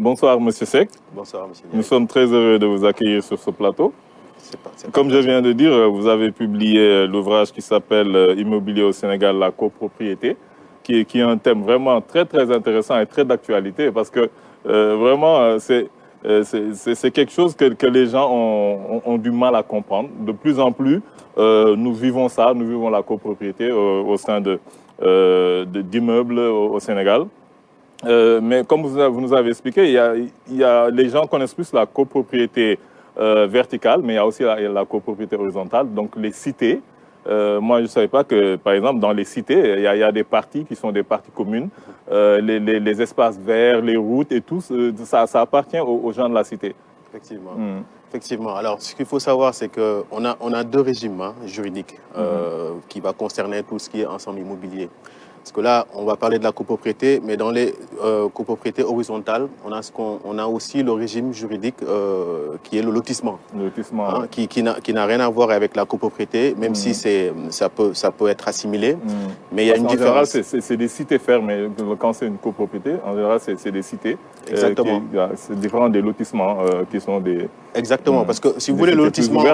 Bonsoir, Monsieur Seck. Bonsoir, Monsieur Ndiaye. Nous sommes très heureux de vous accueillir sur ce plateau. Comme je viens de dire, vous avez publié l'ouvrage qui s'appelle Immobilier au Sénégal, la copropriété, qui est un thème vraiment très intéressant et très d'actualité parce que vraiment, c'est quelque chose que les gens ont du mal à comprendre. De plus en plus, nous vivons la copropriété au sein d'immeubles au Sénégal. Mais comme vous nous avez expliqué, les gens connaissent plus la copropriété verticale, mais il y a aussi la copropriété horizontale, donc les cités. Moi, je ne savais pas que, par exemple, dans les cités, il y a des parties qui sont des parties communes, les espaces verts, les routes et tout, ça appartient aux gens de la cité. Effectivement. Effectivement. Alors, ce qu'il faut savoir, c'est qu'on a deux régimes juridiques qui vont concerner tout ce qui est ensemble immobilier. Parce que là, on va parler de la copropriété, mais dans les copropriétés horizontales, on a aussi le régime juridique qui est le lotissement. Le lotissement, hein, qui n'a rien à voir avec la copropriété, même si ça peut être assimilé. Mais il y a une différence. En général, c'est des cités fermées. Quand c'est une copropriété, en général, c'est des cités. Exactement. C'est différent des lotissements qui sont des... Exactement, parce que si vous voulez, le lotissement,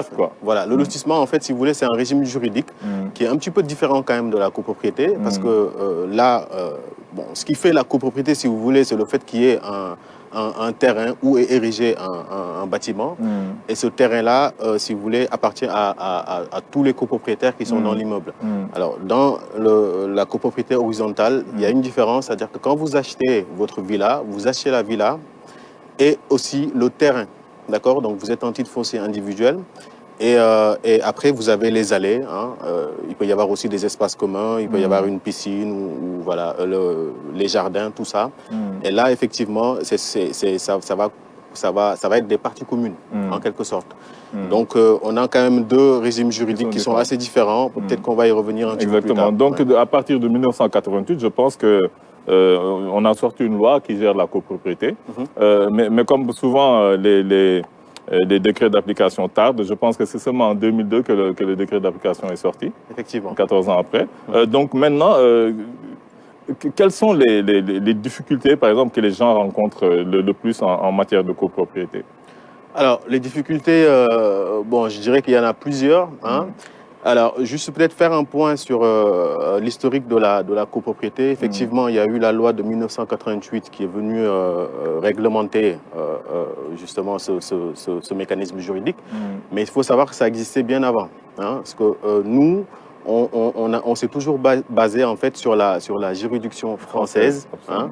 voilà, le lotissement, en fait, si vous voulez, c'est un régime juridique qui est un petit peu différent quand même de la copropriété, parce que là, bon, ce qui fait la copropriété, si vous voulez, c'est le fait qu'il y ait un terrain où est érigé un bâtiment, et ce terrain-là, si vous voulez, appartient à tous les copropriétaires qui sont dans l'immeuble. Alors, dans la copropriété horizontale, il y a une différence, c'est-à-dire que quand vous achetez votre villa, vous achetez la villa et aussi le terrain. D'accord, donc vous êtes en titre foncier individuel et après vous avez les allées. Hein, il peut y avoir aussi des espaces communs, il peut y avoir une piscine ou voilà les jardins, tout ça. Et là effectivement, ça va être des parties communes en quelque sorte. Donc on a quand même deux régimes juridiques qui sont assez différents. Peut-être qu'on va y revenir un petit peu plus tard. Donc à partir de 1988, je pense que on a sorti une loi qui gère la copropriété, mais comme souvent les décrets d'application tardent, je pense que c'est seulement en 2002 que le décret d'application est sorti. Effectivement. 14 ans après. Donc maintenant, quelles sont les difficultés, par exemple, que les gens rencontrent le plus en matière de copropriété? Alors, les difficultés, bon, je dirais qu'il y en a plusieurs. Hein. Alors, juste peut-être faire un point sur l'historique de la copropriété. Effectivement, il y a eu la loi de 1988 qui est venue réglementer justement ce mécanisme juridique. Mais il faut savoir que ça existait bien avant. Hein, parce que nous, on s'est toujours basé en fait sur la juridiction française. Hein.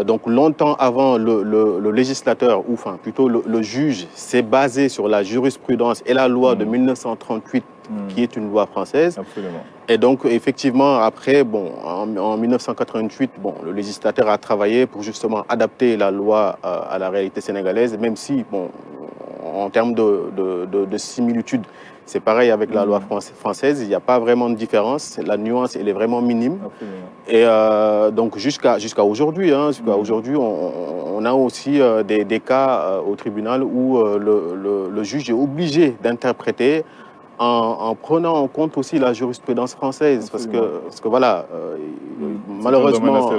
Donc longtemps avant, le législateur, ou enfin plutôt le juge, s'est basé sur la jurisprudence et la loi de 1938, qui est une loi française. Absolument. Et donc effectivement, après, bon, en 1988, bon, le législateur a travaillé pour justement adapter la loi à la réalité sénégalaise, même si, bon, en termes de similitude, c'est pareil avec la loi française, il n'y a pas vraiment de différence, la nuance elle est vraiment minime. Absolument. Et donc jusqu'à aujourd'hui, hein, on a aussi des cas au tribunal où le juge est obligé d'interpréter en prenant en compte aussi la jurisprudence française, parce que voilà, malheureusement,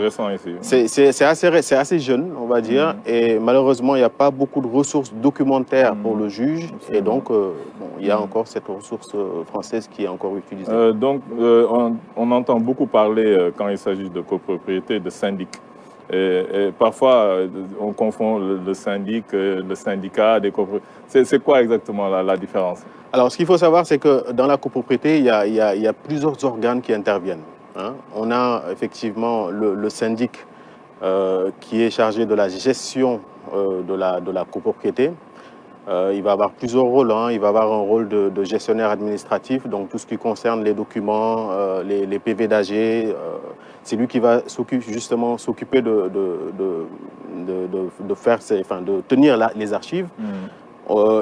c'est assez jeune, on va dire, et malheureusement, il n'y a pas beaucoup de ressources documentaires pour le juge, et donc bon, il y a encore cette ressource française qui est encore utilisée. Donc, on entend beaucoup parler, quand il s'agit de copropriété, de syndic. Et parfois, on confond le syndic, le syndicat des copropriétés. C'est quoi exactement la différence? Alors, ce qu'il faut savoir, c'est que dans la copropriété, il y a plusieurs organes qui interviennent. Hein. On a effectivement le syndic qui est chargé de la gestion de la copropriété. Il va avoir plusieurs rôles. Hein. Il va avoir un rôle de gestionnaire administratif, donc tout ce qui concerne les documents, les PV d'AG. C'est lui qui va justement s'occuper de tenir les archives.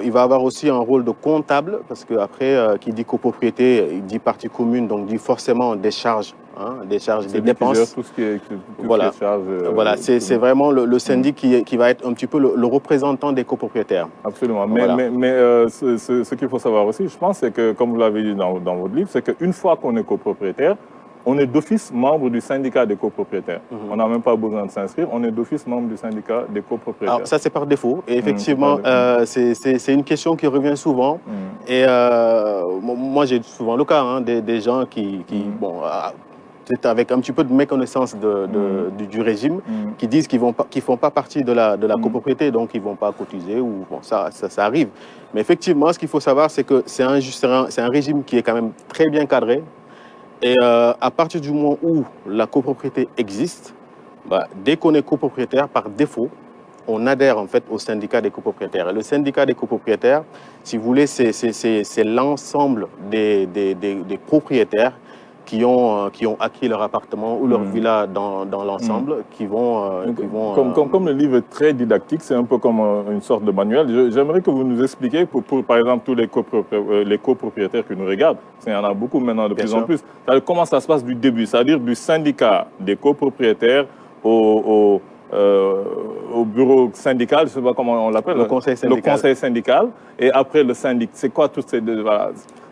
Il va avoir aussi un rôle de comptable, parce qu'après, qui dit copropriété, il dit partie commune, donc dit forcément des charges, hein, des dépenses. Tout ce qui est voilà, charge, voilà, c'est vraiment le syndic qui va être un petit peu le représentant des copropriétaires. Absolument, voilà. mais ce qu'il faut savoir aussi, je pense, c'est que, comme vous l'avez dit dans votre livre, c'est qu'une fois qu'on est copropriétaire, on est d'office membre du syndicat des copropriétaires. On n'a même pas besoin de s'inscrire, on est d'office membre du syndicat des copropriétaires. Alors ça c'est par défaut, et effectivement c'est une question qui revient souvent, et moi j'ai souvent le cas hein, des gens qui bon, c'est avec un petit peu de méconnaissance du régime, qui disent qu'ils ne font pas partie de la copropriété, donc ils ne vont pas cotiser, ou bon, ça arrive. Mais effectivement, ce qu'il faut savoir, c'est que c'est un régime qui est quand même très bien cadré. Et à partir du moment où la copropriété existe, bah, dès qu'on est copropriétaire, par défaut, on adhère en fait au syndicat des copropriétaires. Et le syndicat des copropriétaires, si vous voulez, c'est l'ensemble des propriétaires qui ont acquis leur appartement ou leur villa dans l'ensemble, qui vont... Comme le livre est très didactique, c'est un peu comme une sorte de manuel. J'aimerais que vous nous expliquiez, pour par exemple, tous les copropriétaires qui nous regardent, parce qu'il y en a beaucoup maintenant de plus en plus, comment ça se passe du début, c'est-à-dire du syndicat des copropriétaires au bureau syndical, je ne sais pas comment on l'appelle, le conseil syndical, et après le syndic. C'est quoi toutes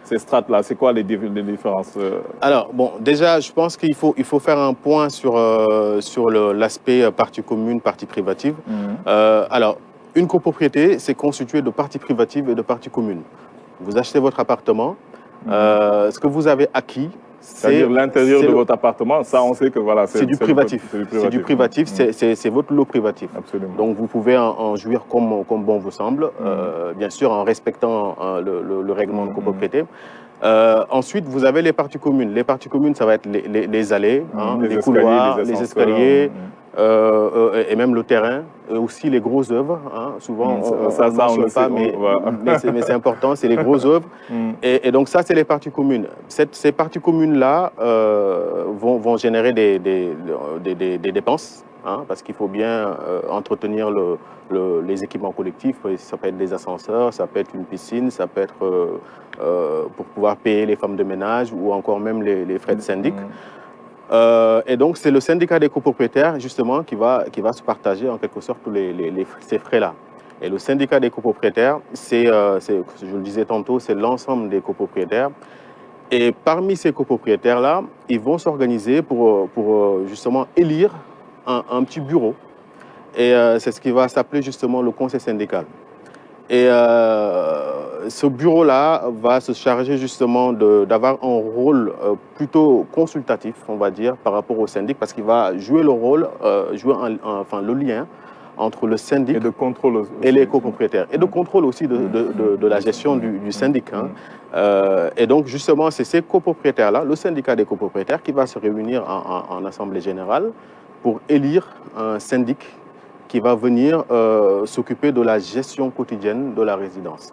ces strates-là, c'est quoi les différences Alors, bon, déjà, je pense qu'il faut faire un point sur l'aspect partie commune, partie privative. Alors, une copropriété, c'est constitué de parties privatives et de parties communes. Vous achetez votre appartement, ce que vous avez acquis, c'est-à-dire l'intérieur de votre appartement, ça on sait que voilà, c'est du privatif. C'est du privatif, c'est votre lot privatif. Absolument. Donc vous pouvez en jouir comme bon vous semble, bien sûr en respectant le règlement de copropriété. Ensuite, vous avez les parties communes. Les parties communes, ça va être les allées, les couloirs, les escaliers, et même le terrain, et aussi les grosses œuvres. Hein. Souvent, ça on ne le sait pas, mais c'est important, c'est les grosses œuvres. Et donc ça, c'est les parties communes. Ces parties communes-là vont générer des dépenses, hein, parce qu'il faut bien entretenir les équipements collectifs. Ça peut être des ascenseurs, ça peut être une piscine, ça peut être pour pouvoir payer les femmes de ménage ou encore même les frais de syndic. Et donc, c'est le syndicat des copropriétaires, justement, qui va se partager en quelque sorte tous ces frais-là. Et le syndicat des copropriétaires, je le disais tantôt, c'est l'ensemble des copropriétaires. Et parmi ces copropriétaires-là, ils vont s'organiser pour justement élire un petit bureau. Et c'est ce qui va s'appeler justement le conseil syndical. Et ce bureau-là va se charger justement d'avoir un rôle plutôt consultatif, on va dire, par rapport au syndic, parce qu'il va jouer le rôle, le lien entre le syndic et les copropriétaires. Et de contrôle aussi de la gestion du syndic. Hein. Et donc justement, c'est ces copropriétaires-là, le syndicat des copropriétaires, qui va se réunir en assemblée générale pour élire un syndic qui va venir s'occuper de la gestion quotidienne de la résidence.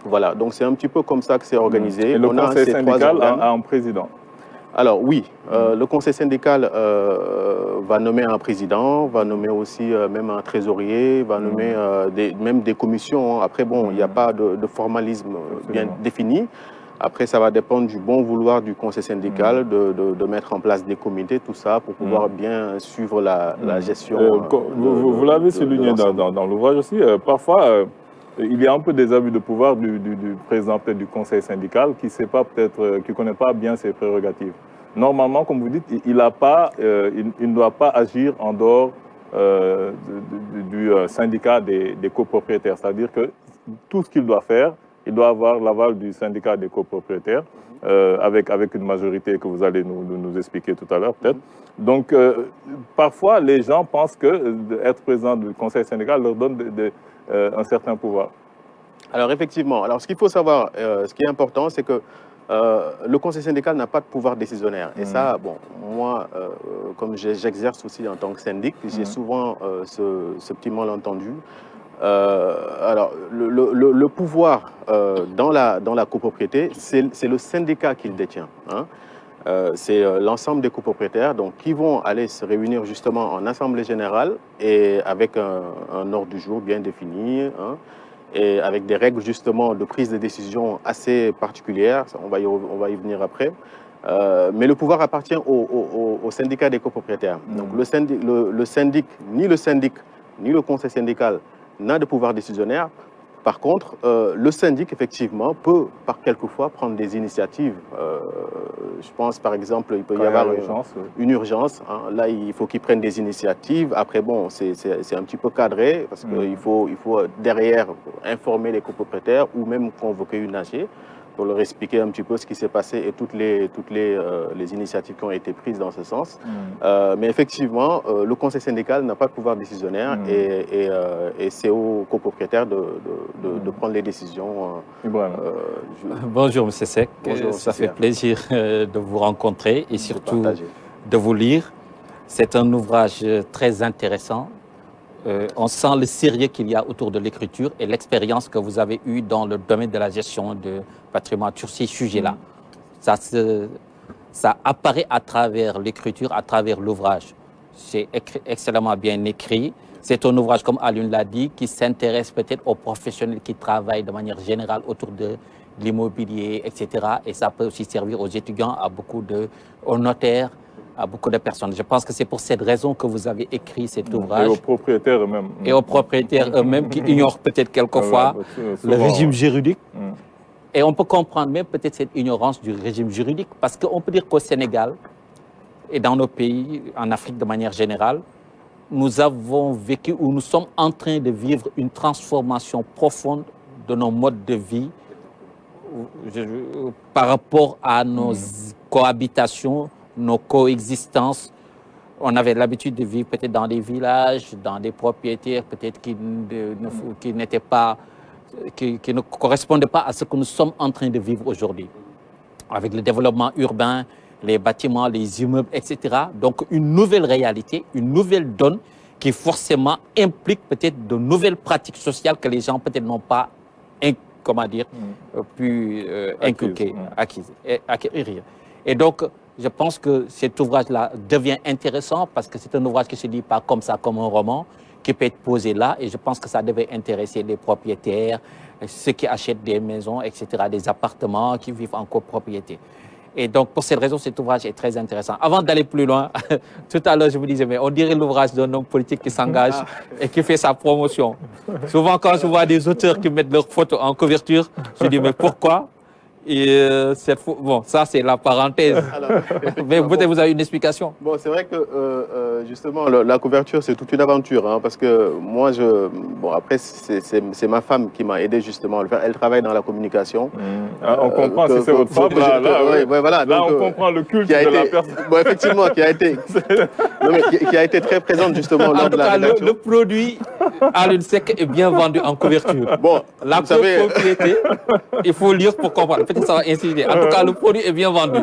Voilà, donc c'est un petit peu comme ça que c'est organisé. Et le conseil syndical a un président? Alors oui, le conseil syndical va nommer un président, va nommer aussi même un trésorier, va nommer même des commissions. Après, bon, il n'y a pas de formalisme bien défini. Après, ça va dépendre du bon vouloir du conseil syndical de mettre en place des comités, tout ça, pour pouvoir bien suivre la gestion. Vous l'avez souligné dans l'ouvrage aussi, parfois il y a un peu des abus de pouvoir du président du conseil syndical qui ne connaît pas bien ses prérogatives. Normalement, comme vous dites, il ne doit pas agir en dehors du syndicat des copropriétaires. C'est-à-dire que tout ce qu'il doit faire, il doit avoir l'aval du syndicat des copropriétaires, avec une majorité que vous allez nous expliquer tout à l'heure peut-être. Donc, parfois, les gens pensent qu'être président du conseil syndical leur donne un certain pouvoir. Alors, effectivement. Alors, ce qu'il faut savoir, ce qui est important, c'est que le conseil syndical n'a pas de pouvoir décisionnaire. Et ça, bon, moi, comme j'exerce aussi en tant que syndic, j'ai souvent ce petit malentendu. Alors, le pouvoir dans la copropriété, c'est le syndicat qui le détient. Hein. C'est l'ensemble des copropriétaires qui vont aller se réunir justement en assemblée générale et avec un ordre du jour bien défini, hein, et avec des règles justement de prise de décision assez particulières. On va y venir après. Mais le pouvoir appartient au syndicat des copropriétaires. Donc le syndic, ni le conseil syndical n'a de pouvoir décisionnaire. Par contre, le syndic, effectivement, peut quelquefois prendre des initiatives. Je pense, par exemple, il peut y avoir une urgence. Hein. Là, il faut qu'ils prennent des initiatives. Après, bon, c'est un petit peu cadré parce qu'il faut derrière informer les copropriétaires ou même convoquer une AG pour leur expliquer un petit peu ce qui s'est passé et toutes les initiatives qui ont été prises dans ce sens. Mais effectivement, le conseil syndical n'a pas de pouvoir décisionnaire et c'est aux copropriétaires de prendre les décisions. Bonjour M. Seck, ça fait plaisir de vous rencontrer et surtout de vous lire. C'est un ouvrage très intéressant. On sent le sérieux qu'il y a autour de l'écriture et l'expérience que vous avez eue dans le domaine de la gestion de patrimoine sur ces sujets-là. Ça apparaît à travers l'écriture, à travers l'ouvrage. C'est excellemment bien écrit. C'est un ouvrage, comme Alioune l'a dit, qui s'intéresse peut-être aux professionnels qui travaillent de manière générale autour de l'immobilier, etc. Et ça peut aussi servir aux étudiants, aux notaires, à beaucoup de personnes. Je pense que c'est pour cette raison que vous avez écrit cet ouvrage. Et aux propriétaires eux-mêmes. Et aux propriétaires eux-mêmes qui ignorent peut-être quelquefois le régime juridique. Et on peut comprendre même peut-être cette ignorance du régime juridique parce qu'on peut dire qu'au Sénégal et dans nos pays, en Afrique de manière générale, nous avons vécu ou nous sommes en train de vivre une transformation profonde de nos modes de vie par rapport à nos cohabitations, nos coexistences. On avait l'habitude de vivre peut-être dans des villages, dans des propriétaires peut-être qui ne correspondaient pas à ce que nous sommes en train de vivre aujourd'hui. Avec le développement urbain, les bâtiments, les immeubles, etc. Donc une nouvelle réalité, une nouvelle donne qui forcément implique peut-être de nouvelles pratiques sociales que les gens peut-être n'ont pas pu inculquer, acquérir. Et donc, je pense que cet ouvrage-là devient intéressant parce que c'est un ouvrage qui ne se lit pas comme ça, comme un roman, qui peut être posé là. Et je pense que ça devait intéresser les propriétaires, ceux qui achètent des maisons, etc., des appartements, qui vivent en copropriété. Et donc, pour cette raison, cet ouvrage est très intéressant. Avant d'aller plus loin, tout à l'heure, je vous disais, mais on dirait l'ouvrage d'un homme politique qui s'engage et qui fait sa promotion. Souvent, quand je vois des auteurs qui mettent leurs photos en couverture, je dis, mais pourquoi ? Et bon, ça c'est la parenthèse. Alors, mais peut-être vous avez une explication. Bon, c'est vrai que justement la couverture c'est toute une aventure, hein, parce que moi après c'est ma femme qui m'a aidé justement à le faire. Elle travaille dans la communication. On comprend si c'est votre femme voilà. Là on comprend le culte de la personne. Bon, effectivement, qui a été très présente justement lors de la rédaction. Le produit Alioune Seck est bien vendu en couverture. Bon, la copropriété, il faut lire pour comprendre. Peut-être ça va insister. En tout cas, le produit est bien vendu.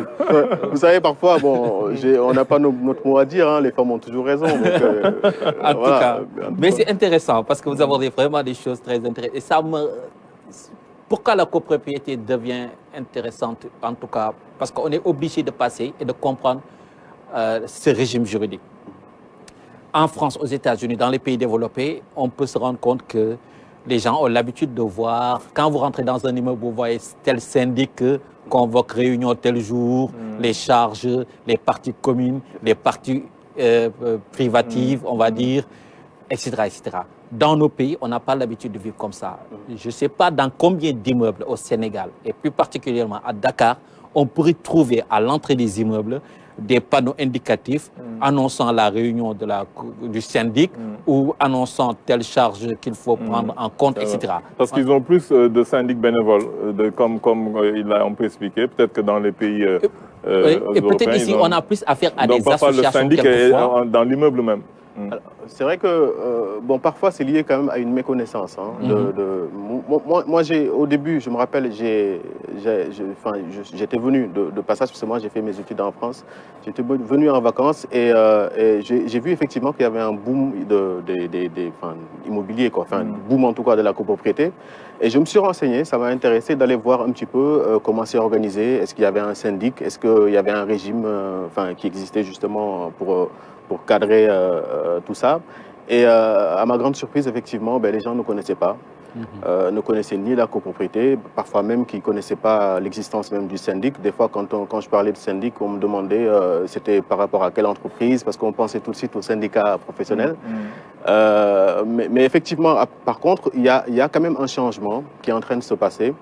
Vous savez, parfois, bon, on n'a pas notre mot à dire. Hein, les femmes ont toujours raison. Donc, en tout cas. Mais c'est intéressant parce que vous abordez vraiment des choses très intéressantes. Et ça pourquoi la copropriété devient intéressante, en tout cas, parce qu'on est obligé de passer et de comprendre ce régime juridique. En France, aux États-Unis, dans les pays développés, on peut se rendre compte que les gens ont l'habitude de voir, quand vous rentrez dans un immeuble, vous voyez tel syndic convoque réunion tel jour, les charges, les parties communes, les parties privatives, on va dire, etc., etc. Dans nos pays, on n'a pas l'habitude de vivre comme ça. Je ne sais pas dans combien d'immeubles au Sénégal, et plus particulièrement à Dakar, on pourrait trouver à l'entrée des immeubles des panneaux indicatifs annonçant la réunion du syndic ou annonçant telle charge qu'il faut prendre en compte, etc. Parce qu'ils ont plus de syndics bénévoles, comme on peut expliquer. Peut-être que dans les pays et peut-être ici, on a plus affaire à des associations. Le syndic est dans l'immeuble même. C'est vrai que parfois c'est lié quand même à une méconnaissance. Hein, moi au début, je me rappelle, j'étais venu de passage parce que moi j'ai fait mes études en France. J'étais venu en vacances et j'ai vu effectivement qu'il y avait un boom immobilier, quoi. Enfin, boom en tout cas de la copropriété. Et je me suis renseigné, ça m'a intéressé d'aller voir un petit peu comment c'est organisé. Est-ce qu'il y avait un syndic? Est-ce qu'il y avait un régime qui existait justement pour cadrer tout ça. Et à ma grande surprise, effectivement, les gens ne connaissaient pas. Ne connaissaient ni la copropriété, parfois même qu'ils ne connaissaient pas l'existence même du syndic. Des fois, quand je parlais de syndic, on me demandait c'était par rapport à quelle entreprise, parce qu'on pensait tout de suite au syndicat professionnel. Mais effectivement, par contre, il y a quand même un changement qui est en train de se passer.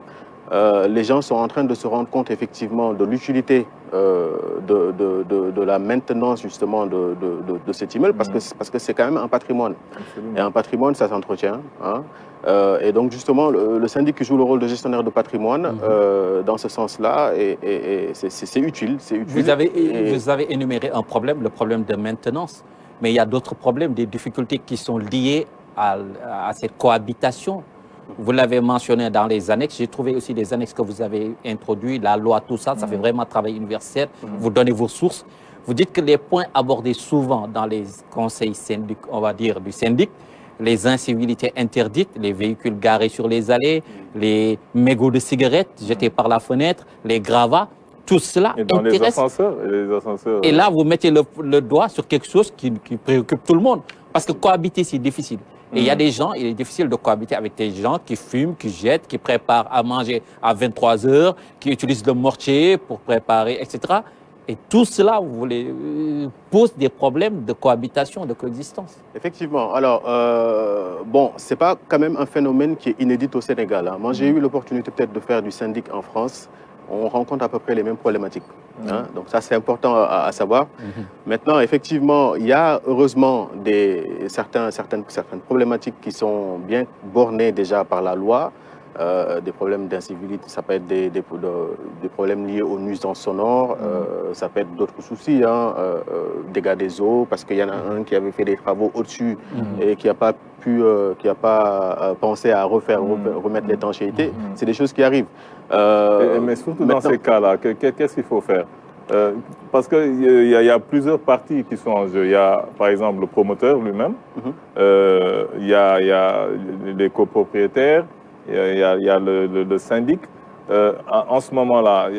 Les gens sont en train de se rendre compte effectivement de l'utilité de la maintenance justement de cet immeuble parce que c'est quand même un patrimoine. Absolument. Et un patrimoine, ça s'entretient. Hein. Et donc justement, le syndic joue le rôle de gestionnaire de patrimoine dans ce sens-là et c'est utile, Vous avez énuméré un problème, le problème de maintenance, mais il y a d'autres problèmes, des difficultés qui sont liées à cette cohabitation. Vous l'avez mentionné dans les annexes. J'ai trouvé aussi les annexes que vous avez introduites, la loi, tout ça. Ça fait vraiment travail universel. Vous donnez vos sources. Vous dites que les points abordés souvent dans les conseils syndic, on va dire, du syndic, les incivilités interdites, les véhicules garés sur les allées, les mégots de cigarettes jetés par la fenêtre, les gravats, tout cela intéresse. Les ascenseurs. Et là, vous mettez le doigt sur quelque chose qui préoccupe tout le monde. Parce que cohabiter, c'est difficile. Et il y a des gens, il est difficile de cohabiter avec des gens qui fument, qui jettent, qui préparent à manger à 23 h, qui utilisent le mortier pour préparer, etc. Et tout cela, vous voulez, pose des problèmes de cohabitation, de coexistence. Effectivement. Alors, bon, ce n'est pas quand même un phénomène qui est inédit au Sénégal. Hein. Moi, j'ai eu l'opportunité peut-être de faire du syndic en France. On rencontre à peu près les mêmes problématiques. Hein. Donc ça, c'est important à savoir. Maintenant, effectivement, il y a heureusement certaines problématiques qui sont bien bornées déjà par la loi. Des problèmes d'incivilité, ça peut être des problèmes liés aux nuisances sonores, ça peut être d'autres soucis, hein, dégâts des eaux, parce qu'il y en a un qui avait fait des travaux au-dessus et qui n'a pas pensé à remettre l'étanchéité. C'est des choses qui arrivent. Mais surtout dans ces cas-là, qu'est-ce qu'il faut faire? Parce qu'il y a plusieurs parties qui sont en jeu. Il y a, par exemple, le promoteur lui-même, il y a les copropriétaires, il y a le syndic. En ce moment-là,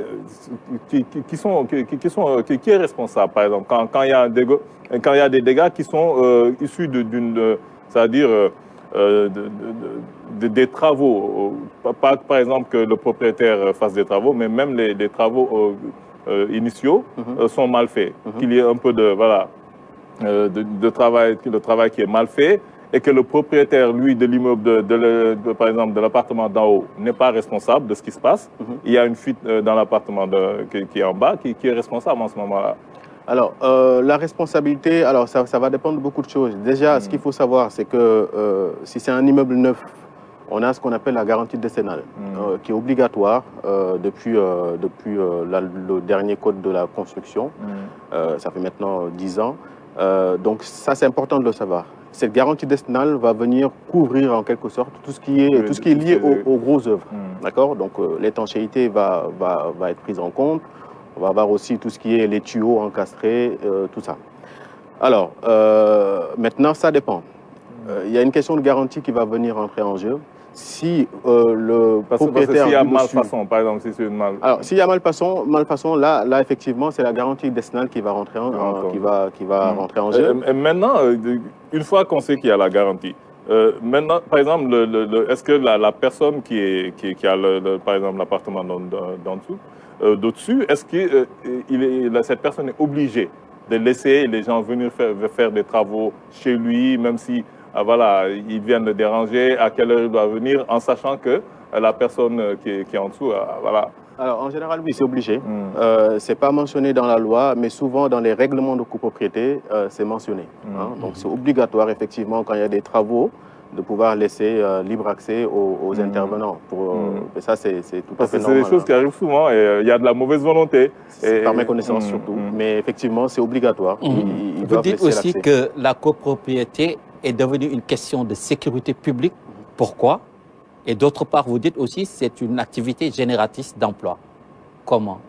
qui est responsable, par exemple, quand il y a des dégâts qui sont issus c'est-à-dire des travaux, pas par exemple que le propriétaire fasse des travaux, mais même les travaux initiaux sont mal faits, qu'il y ait un peu de travail qui est mal fait, et que le propriétaire, lui, de l'immeuble, par exemple, de l'appartement d'en haut, n'est pas responsable de ce qui se passe. Il y a une fuite dans l'appartement qui est en bas, qui est responsable en ce moment-là. Alors, la responsabilité, alors ça va dépendre de beaucoup de choses. Déjà, ce qu'il faut savoir, c'est que si c'est un immeuble neuf, on a ce qu'on appelle la garantie décennale, qui est obligatoire depuis le dernier code de la construction. Ça fait maintenant 10 ans. Donc ça, c'est important de le savoir. Cette garantie décennale va venir couvrir en quelque sorte tout ce qui est lié aux grosses œuvres. D'accord. Donc l'étanchéité va être prise en compte. On va avoir aussi tout ce qui est les tuyaux encastrés, tout ça. Alors, maintenant, ça dépend. Il y a une question de garantie qui va venir entrer en jeu. Si le propriétaire... S'il y a malfaçon, par exemple, si c'est une malfaçon... Alors, s'il y a malfaçon, là, effectivement, c'est la garantie décennale qui va rentrer rentrer en jeu. Et maintenant, une fois qu'on sait qu'il y a la garantie, maintenant, par exemple, est-ce que la personne qui a, par exemple, l'appartement d'au-dessus, est-ce que cette personne est obligée de laisser les gens venir faire des travaux chez lui, même si ils viennent le déranger, à quelle heure il doit venir, en sachant que la personne qui est en dessous, Alors, en général, oui, c'est obligé. C'est pas mentionné dans la loi, mais souvent dans les règlements de copropriété, c'est mentionné. Donc, c'est obligatoire, effectivement, quand il y a des travaux, de pouvoir laisser libre accès aux intervenants. Et ça, c'est tout à fait normal. C'est des choses qui arrivent souvent et il y a de la mauvaise volonté. Par mes connaissances surtout. Mais effectivement, c'est obligatoire. Vous dites aussi que la copropriété est devenue une question de sécurité publique. Pourquoi? Et d'autre part, vous dites aussi que c'est une activité génératrice d'emploi. Comment?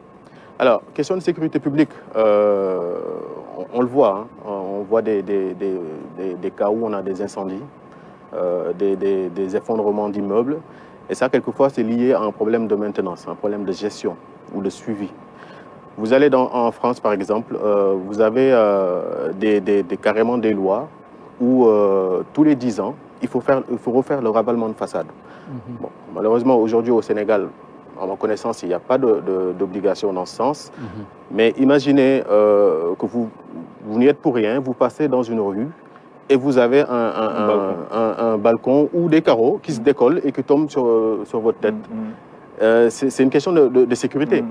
Alors, question de sécurité publique, on le voit. On voit des cas où on a des incendies. Des effondrements d'immeubles. Et ça, quelquefois, c'est lié à un problème de maintenance, un problème de gestion ou de suivi. Vous allez en France, par exemple, vous avez carrément des lois où tous les 10 ans, il faut refaire le ravalement de façade. Bon, malheureusement, aujourd'hui, au Sénégal, à ma connaissance, il n'y a pas d'obligation dans ce sens. Mais imaginez que vous n'y êtes pour rien, vous passez dans une rue, et vous avez un balcon ou des carreaux qui se décollent et qui tombent sur votre tête. C'est une question de sécurité.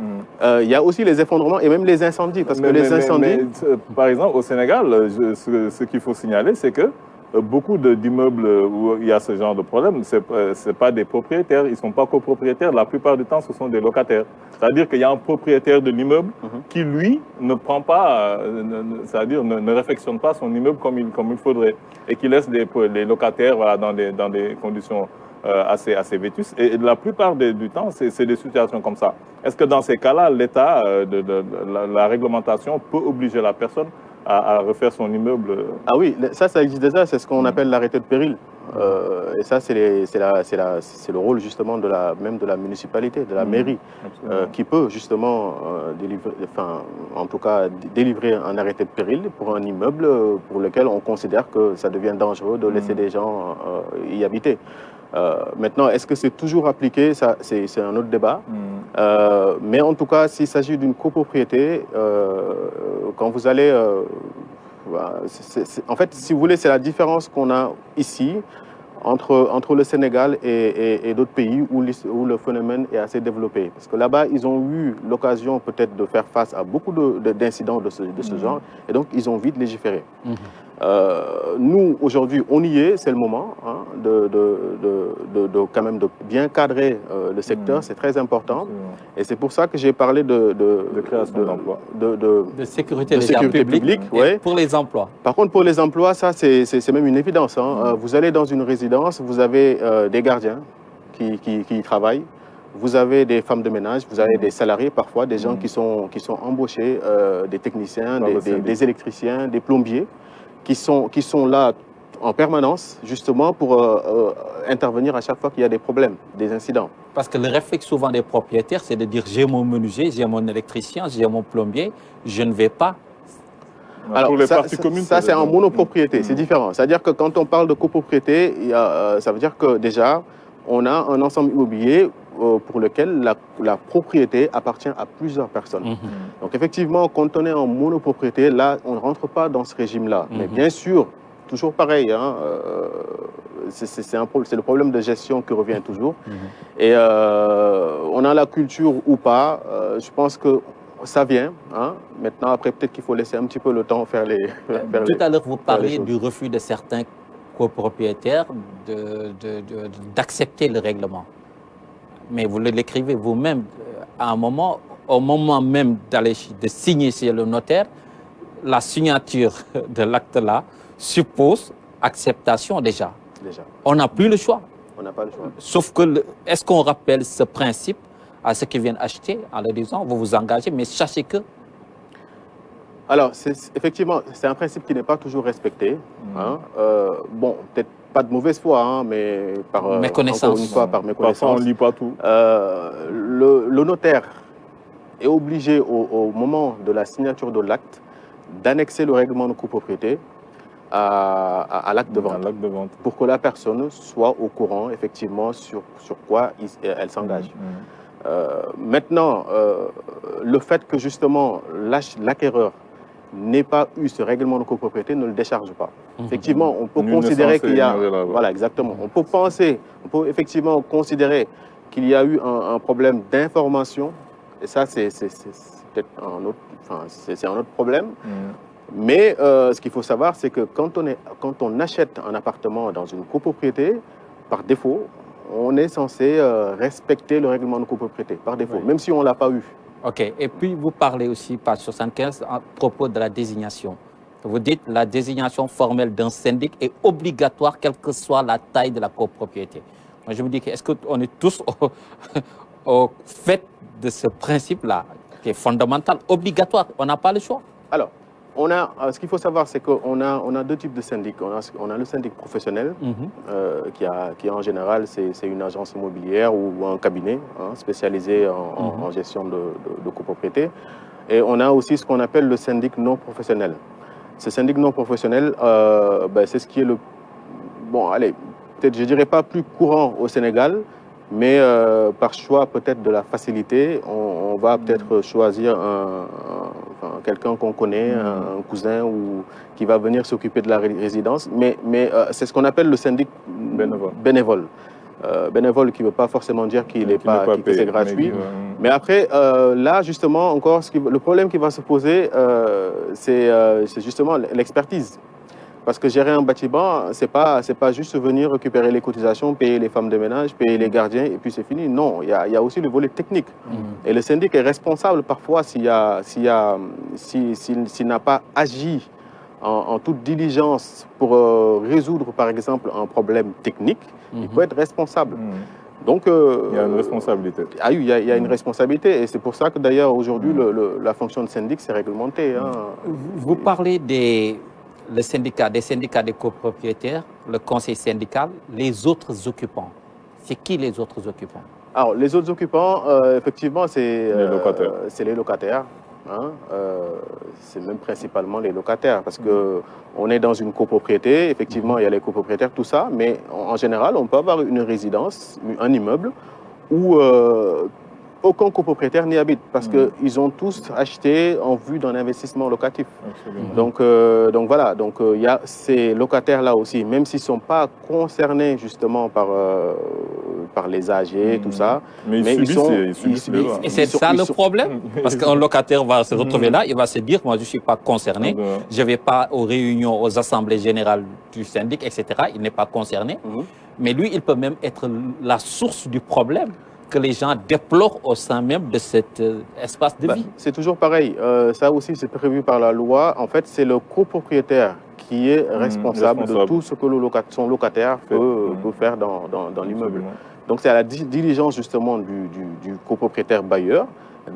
Il y a aussi les effondrements et même les incendies. Parce que les incendies... par exemple, au Sénégal, ce qu'il faut signaler, c'est que beaucoup d'immeubles où il y a ce genre de problème, ce n'est pas des propriétaires, ils ne sont pas copropriétaires. La plupart du temps, ce sont des locataires. C'est-à-dire qu'il y a un propriétaire de l'immeuble qui, lui, ne prend pas, c'est-à-dire ne réfectionne pas son immeuble comme il faudrait et qui laisse les locataires voilà, dans des conditions assez vétustes. Et la plupart du temps, c'est des situations comme ça. Est-ce que dans ces cas-là, l'État, la réglementation peut obliger la personne à refaire son immeuble? Ah oui, ça existe déjà, c'est ce qu'on appelle l'arrêté de péril. Et ça, c'est le rôle justement même de la municipalité, de la mairie, qui peut justement délivrer un arrêté de péril pour un immeuble pour lequel on considère que ça devient dangereux de laisser des gens y habiter. Maintenant, est-ce que c'est toujours appliqué? Ça, c'est un autre débat. Mais en tout cas, s'il s'agit d'une copropriété, quand vous allez... en fait, si vous voulez, c'est la différence qu'on a ici entre le Sénégal et d'autres pays où le phénomène est assez développé. Parce que là-bas, ils ont eu l'occasion peut-être de faire face à beaucoup d'incidents de ce genre, et donc ils ont vite légiféré. Nous, aujourd'hui, on y est, c'est le moment quand même de bien cadrer le secteur, c'est très important. Et c'est pour ça que j'ai parlé de création d'emplois. De sécurité publique. Pour les emplois. Par contre, pour les emplois, ça, c'est même une évidence. Vous allez dans une résidence, vous avez des gardiens qui y travaillent. Vous avez des femmes de ménage, vous avez des salariés parfois, des gens qui sont embauchés, des techniciens, des électriciens, des plombiers, qui sont là en permanence, justement, pour intervenir à chaque fois qu'il y a des problèmes, des incidents. Parce que le réflexe souvent des propriétaires, c'est de dire j'ai mon menuisier, j'ai mon électricien, j'ai mon plombier, je ne vais pas. Alors, pour les parties communes, ça c'est en monopropriété, c'est différent. C'est-à-dire que quand on parle de copropriété, ça veut dire que déjà, on a un ensemble immobilier pour lequel la propriété appartient à plusieurs personnes. Donc effectivement, quand on est en monopropriété, là, on ne rentre pas dans ce régime-là. Mais bien sûr, toujours pareil, c'est le problème de gestion qui revient toujours. Et on a la culture ou pas, je pense que ça vient. Maintenant, après, peut-être qu'il faut laisser un petit peu le temps faire les... Tout à l'heure, vous parliez du refus de certains copropriétaires d'accepter le règlement. Mais vous l'écrivez vous-même, à un moment, au moment même de signer chez le notaire, la signature de l'acte-là suppose acceptation déjà. On n'a plus le choix. On n'a pas le choix. Sauf que, est-ce qu'on rappelle ce principe à ceux qui viennent acheter en leur disant, vous vous engagez, mais sachez que... Alors, effectivement, c'est un principe qui n'est pas toujours respecté. Bon, peut-être pas de mauvaise foi, mais par méconnaissance. Encore une fois, par méconnaissance. Parfois, on ne lit pas tout. Le notaire est obligé, au moment de la signature de l'acte, d'annexer le règlement de copropriété à l'acte de vente. Pour que la personne soit au courant, effectivement, sur quoi elle s'engage. Maintenant, le fait que, justement, l'acquéreur n'ait pas eu ce règlement de copropriété ne le décharge pas. Effectivement, on peut considérer qu'il y a... Voilà, exactement. On peut effectivement considérer qu'il y a eu un problème d'information, et ça, c'est peut-être un autre problème. Mais ce qu'il faut savoir, c'est que quand on achète un appartement dans une copropriété, par défaut, on est censé respecter le règlement de copropriété, par défaut, même si on ne l'a pas eu. OK. Et puis, vous parlez aussi, page 75, à propos de la désignation. Vous dites la désignation formelle d'un syndic est obligatoire, quelle que soit la taille de la copropriété. Moi, je me dis, est-ce qu'on est tous au fait de ce principe-là, qui est fondamental, obligatoire? On n'a pas le choix. Alors, ce qu'il faut savoir, c'est qu'on a deux types de syndics. On a le syndic professionnel, qui en général, c'est une agence immobilière ou un cabinet spécialisé en gestion de copropriété. Et on a aussi ce qu'on appelle le syndic non professionnel. Ce syndic non professionnel, c'est ce qui est le... Bon, allez, peut-être, je ne dirais pas plus courant au Sénégal, mais par choix peut-être de la facilité, on va peut-être choisir quelqu'un qu'on connaît, un cousin ou qui va venir s'occuper de la résidence. Mais c'est ce qu'on appelle le syndic bénévole. Bénévole qui ne veut pas forcément dire qu'il n'est pas, que c'est gratuit. Mais après, là, justement, encore, le problème qui va se poser, c'est justement l'expertise. Parce que gérer un bâtiment, ce n'est pas juste venir récupérer les cotisations, payer les femmes de ménage, payer les gardiens, et puis c'est fini. Non, il y a aussi le volet technique. Et le syndic est responsable parfois s'il n'a pas agi en toute diligence pour résoudre, par exemple, un problème technique, il peut être responsable. Donc, il y a une responsabilité. Il y a une responsabilité. Et c'est pour ça que d'ailleurs, aujourd'hui, la fonction de syndic, c'est réglementé. Vous parlez des syndicats des copropriétaires, le conseil syndical, les autres occupants. C'est qui les autres occupants? Alors, les autres occupants, effectivement, c'est les locataires. C'est même principalement les locataires parce qu'on est dans une copropriété, effectivement il y a les copropriétaires, tout ça, mais en général on peut avoir une résidence, un immeuble où aucun copropriétaire n'y habite parce qu'ils ont tous acheté en vue d'un investissement locatif. Donc voilà, il y a ces locataires-là aussi, même s'ils ne sont pas concernés justement par les AG, tout ça. Mais ils subissent. Et c'est ça le problème, parce qu'un locataire va se retrouver là, il va se dire, moi je ne suis pas concerné, je ne vais pas aux réunions, aux assemblées générales du syndic, etc. Il n'est pas concerné. Mais lui, il peut même être la source du problème que les gens déplorent au sein même de cet espace de vie. C'est toujours pareil. Ça aussi, c'est prévu par la loi. En fait, c'est le copropriétaire qui est responsable de tout ce que son locataire peut faire dans l'immeuble. Donc, c'est à la diligence justement du copropriétaire bailleur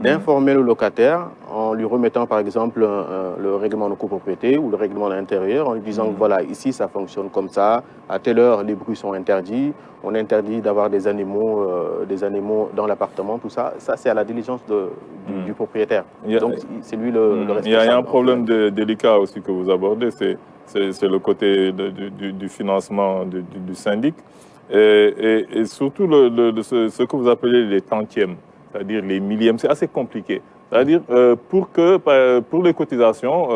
d'informer le locataire en lui remettant par exemple le règlement de copropriété ou le règlement de l'intérieur en lui disant que voilà, ici ça fonctionne comme ça, à telle heure les bruits sont interdits, on interdit d'avoir des animaux dans l'appartement, tout ça. Ça c'est à la diligence du propriétaire. Donc c'est lui le responsable. Il y a un problème délicat aussi que vous abordez, c'est le côté du financement du syndic et surtout ce que vous appelez les tantièmes. C'est-à-dire les millièmes, c'est assez compliqué. C'est-à-dire pour les cotisations,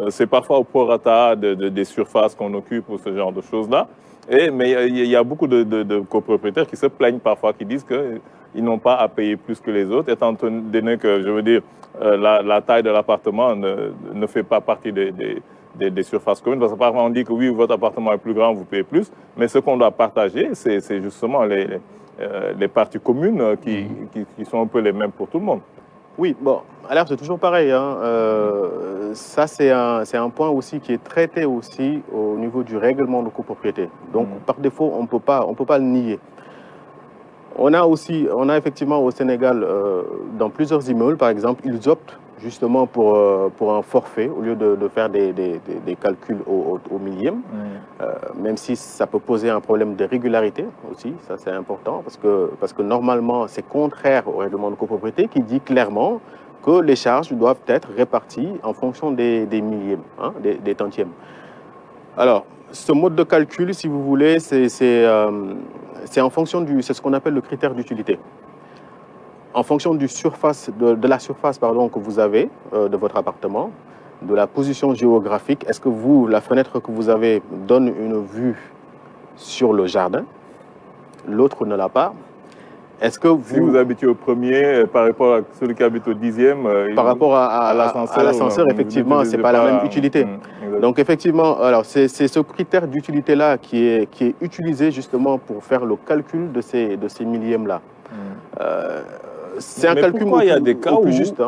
c'est parfois au prorata des surfaces qu'on occupe ou ce genre de choses-là. Mais il y a beaucoup de copropriétaires qui se plaignent parfois, qui disent qu'ils n'ont pas à payer plus que les autres, étant donné que, je veux dire, la taille de l'appartement ne fait pas partie des surfaces communes. Parce que parfois on dit que oui, votre appartement est plus grand, vous payez plus, mais ce qu'on doit partager, c'est justement les parties communes qui sont un peu les mêmes pour tout le monde. Oui, bon, alors c'est toujours pareil. Ça, c'est un point aussi qui est traité aussi au niveau du règlement de copropriété. Donc, par défaut, on peut pas le nier. On a effectivement au Sénégal, dans plusieurs immeubles, par exemple, ils optent justement pour un forfait au lieu de faire des calculs au millième, même si ça peut poser un problème de régularité aussi, ça c'est important parce que normalement c'est contraire au règlement de copropriété qui dit clairement que les charges doivent être réparties en fonction des millièmes, des tantièmes. Alors, ce mode de calcul, si vous voulez, c'est en fonction c'est ce qu'on appelle le critère d'utilité. En fonction de la surface que vous avez de votre appartement, de la position géographique, est-ce que la fenêtre que vous avez donne une vue sur le jardin? L'autre ne l'a pas. Est-ce que si vous habitez au premier, par rapport à celui qui habite au 10e, par rapport à l'ascenseur, effectivement, c'est pas la même utilité. Donc effectivement, alors c'est ce critère d'utilité-là qui est utilisé justement pour faire le calcul de ces millièmes-là. C'est un calcul pourquoi il y a des cas plus juste.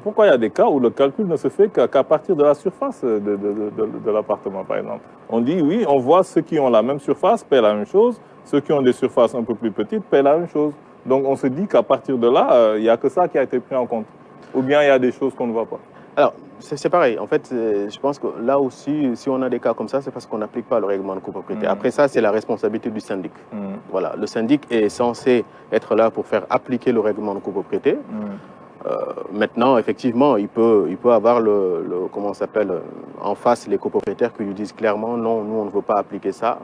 Pourquoi il y a des cas où le calcul ne se fait qu'à partir de la surface de l'appartement, par exemple? On dit, oui, on voit ceux qui ont la même surface paient la même chose, ceux qui ont des surfaces un peu plus petites paient la même chose. Donc on se dit qu'à partir de là, il n'y a que ça qui a été pris en compte. Ou bien il y a des choses qu'on ne voit pas. Alors, c'est pareil. En fait, je pense que là aussi, si on a des cas comme ça, c'est parce qu'on n'applique pas le règlement de copropriété. Après ça, c'est la responsabilité du syndic. Voilà, le syndic est censé être là pour faire appliquer le règlement de copropriété. Maintenant, effectivement, il peut avoir comment ça s'appelle, en face les copropriétaires qui lui disent clairement non, nous on ne veut pas appliquer ça.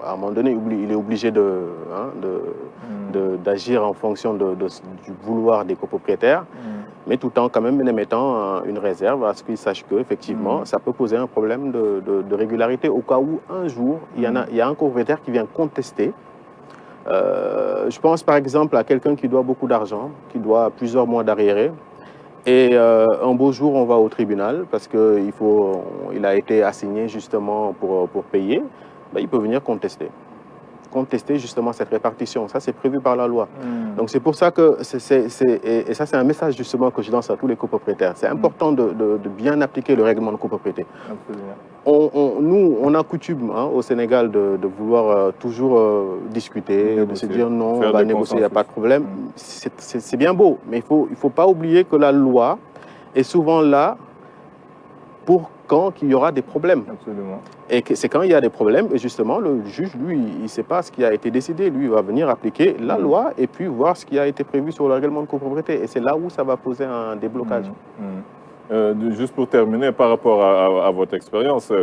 à un moment donné, il est obligé d'agir en fonction du vouloir des copropriétaires, mais tout en quand même mettant une réserve à ce qu'ils sachent qu'effectivement, ça peut poser un problème de régularité au cas où un jour, il y a un copropriétaire qui vient contester. Je pense par exemple à quelqu'un qui doit beaucoup d'argent, qui doit plusieurs mois d'arriérés, et un beau jour, on va au tribunal parce qu'il a été assigné justement pour payer. Ben, il peut venir contester justement cette répartition. Ça, c'est prévu par la loi. Donc, c'est pour ça que, et ça, c'est un message justement que je lance à tous les copropriétaires. C'est important de bien appliquer le règlement de copropriété. Nous, on a coutume au Sénégal de vouloir toujours discuter, de se dire non, on va négocier, il n'y a pas de problème. C'est bien beau, mais il ne faut pas oublier que la loi est souvent là pour quand il y aura des problèmes. Absolument. Et c'est quand il y a des problèmes, et justement, le juge, lui, il ne sait pas ce qui a été décidé. Lui, il va venir appliquer la loi et puis voir ce qui a été prévu sur le règlement de copropriété. Et c'est là où ça va poser un déblocage. Juste pour terminer, par rapport à votre expérience,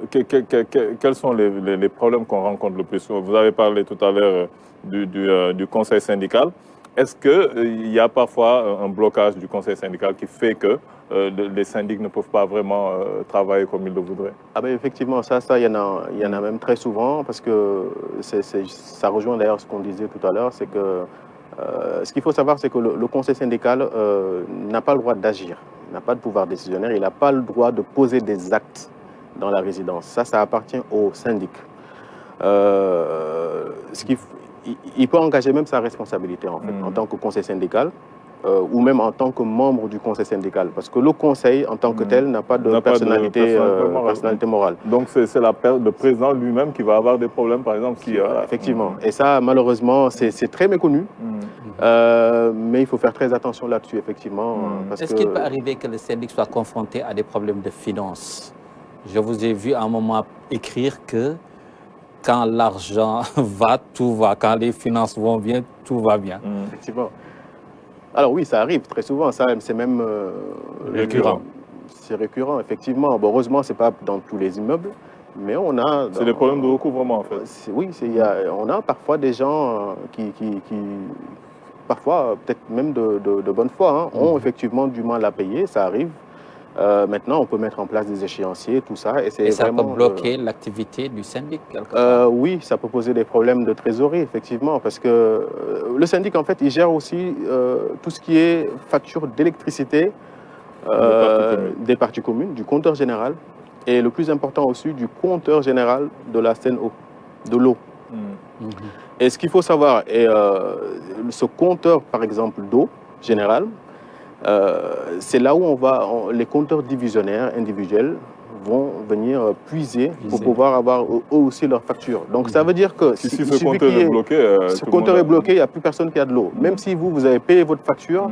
quels sont les problèmes qu'on rencontre le plus souvent? Vous avez parlé tout à l'heure du conseil syndical. Est-ce qu'il y a parfois un blocage du conseil syndical qui fait que les syndics ne peuvent pas vraiment travailler comme ils le voudraient? Ah ben effectivement, ça il y en a même très souvent, parce que ça rejoint d'ailleurs ce qu'on disait tout à l'heure, c'est que ce qu'il faut savoir, c'est que le conseil syndical n'a pas le droit d'agir, n'a pas de pouvoir décisionnaire, il n'a pas le droit de poser des actes dans la résidence. Ça appartient au syndic. Il peut engager même sa responsabilité en fait, en tant que conseil syndical, ou même en tant que membre du conseil syndical, parce que le conseil en tant que tel n'a pas de personnalité morale. Donc c'est le président lui-même qui va avoir des problèmes, par exemple. Effectivement, et ça malheureusement c'est très méconnu, mais il faut faire très attention là-dessus, effectivement. Est-ce qu'il peut arriver que le syndic soit confronté à des problèmes de finances? Je vous ai vu à un moment écrire que quand l'argent va, tout va. Quand les finances vont bien, tout va bien. Effectivement. Alors oui, ça arrive très souvent. Ça, c'est même récurrent. C'est récurrent, effectivement. Bon, heureusement, ce n'est pas dans tous les immeubles, mais on a... C'est des problèmes de recouvrement, en fait. Oui, on a parfois des gens qui parfois, peut-être même de bonne foi, ont effectivement du mal à payer. Ça arrive. Maintenant, on peut mettre en place des échéanciers, tout ça. Et ça peut bloquer l'activité du syndic, quelque part. Oui, ça peut poser des problèmes de trésorerie, effectivement, parce que le syndic, en fait, il gère aussi tout ce qui est facture d'électricité des parties communes, du compteur général, et le plus important aussi, du compteur général de la SEN'EAU, de l'eau. Et ce qu'il faut savoir, ce compteur, par exemple, d'eau générale, c'est là où les compteurs divisionnaires individuels vont venir puiser pour pouvoir avoir eux aussi leur facture. Donc ça veut dire que si ce compteur est bloqué, il n'y a plus personne qui a de l'eau. Même si vous avez payé votre facture,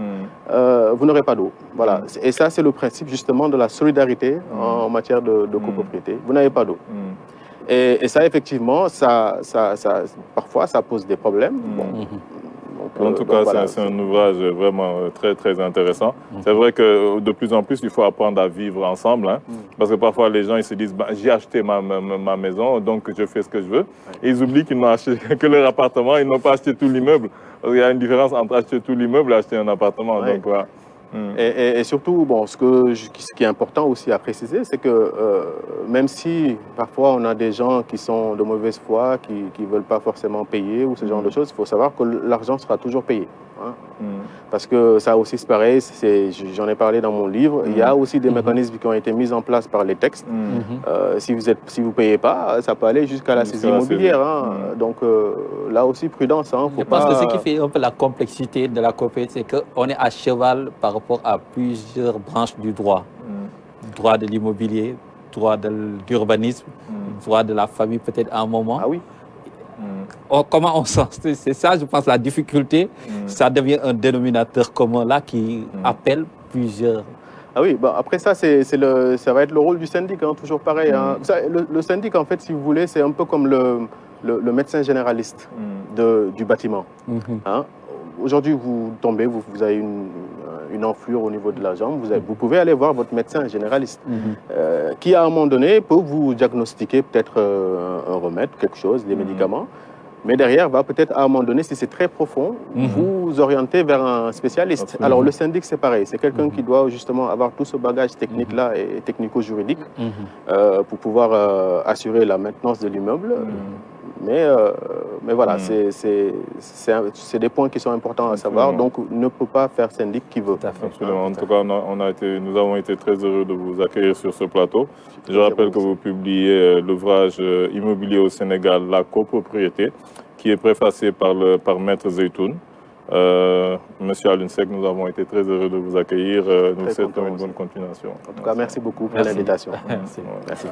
vous n'aurez pas d'eau. Voilà. Et ça, c'est le principe justement de la solidarité en matière de copropriété. Vous n'avez pas d'eau. Et ça, effectivement, parfois, ça pose des problèmes. En tout cas, voilà, c'est un ouvrage vraiment très, très intéressant. C'est vrai que de plus en plus, il faut apprendre à vivre ensemble. Parce que parfois, les gens ils se disent j'ai acheté ma maison, donc je fais ce que je veux. Et ils oublient qu'ils n'ont acheté que leur appartement, ils n'ont pas acheté tout l'immeuble. Il y a une différence entre acheter tout l'immeuble et acheter un appartement. Ouais. Donc, voilà. Et surtout, bon, ce qui est important aussi à préciser, c'est que même si parfois on a des gens qui sont de mauvaise foi, qui ne veulent pas forcément payer ou ce genre de choses, il faut savoir que l'argent sera toujours payé. Parce que ça aussi c'est pareil, j'en ai parlé dans mon livre, il y a aussi des mécanismes qui ont été mis en place par les textes. Si vous payez pas, ça peut aller jusqu'à la saisie immobilière. Donc là aussi, prudence. Je pense que ce qui fait un peu la complexité de la copropriété, c'est qu'on est à cheval par rapport à plusieurs branches du droit. Droit de l'immobilier, droit de l'urbanisme, droit de la famille peut-être à un moment. Ah oui. Comment on sent? C'est ça, je pense, la difficulté. Ça devient un dénominateur commun là qui appelle plusieurs. Ah oui, bah après ça, ça va être le rôle du syndic, toujours pareil. Le syndic, en fait, si vous voulez, c'est un peu comme le médecin généraliste du bâtiment. Aujourd'hui, vous tombez, vous avez une enflure au niveau de la jambe, vous pouvez aller voir votre médecin généraliste qui, à un moment donné, peut vous diagnostiquer peut-être un remède, quelque chose, des médicaments. Mais derrière, va peut-être à un moment donné, si c'est très profond, vous orienter vers un spécialiste. Absolument. Alors le syndic, c'est pareil. C'est quelqu'un qui doit justement avoir tout ce bagage technique-là et technico-juridique pour pouvoir assurer la maintenance de l'immeuble. Mais voilà, c'est des points qui sont importants à savoir. Donc, ne peut pas faire syndic qui veut. Absolument. En tout cas, nous avons été très heureux de vous accueillir sur ce plateau. Je rappelle que vous publiez l'ouvrage Immobilier au Sénégal, la copropriété, qui est préfacé par Maître Zeytoun. Monsieur Alioune Seck, nous avons été très heureux de vous accueillir. Nous souhaitons une bonne continuation. En tout cas, merci beaucoup pour l'invitation. Merci.